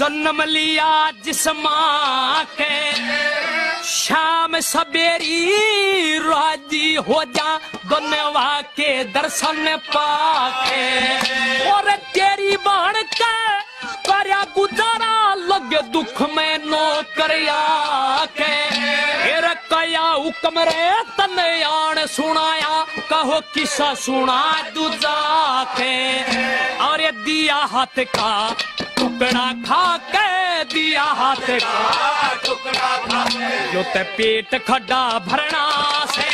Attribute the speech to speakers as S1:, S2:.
S1: जन्म लिया जिस माँ के शाम सवेरी राजी हो जा दुनिया के दर्शन पाके और तेरी बाण के करया गुजारा लगे दुख में नो करया के कया हुक्म रे तने आन सुनाया कहो किसा सुना दूजा के और ये दिया हाथ का टुकड़ा खा के दिया हाथ का टुकड़ा खा के जो ते पेट खड्डा भरना से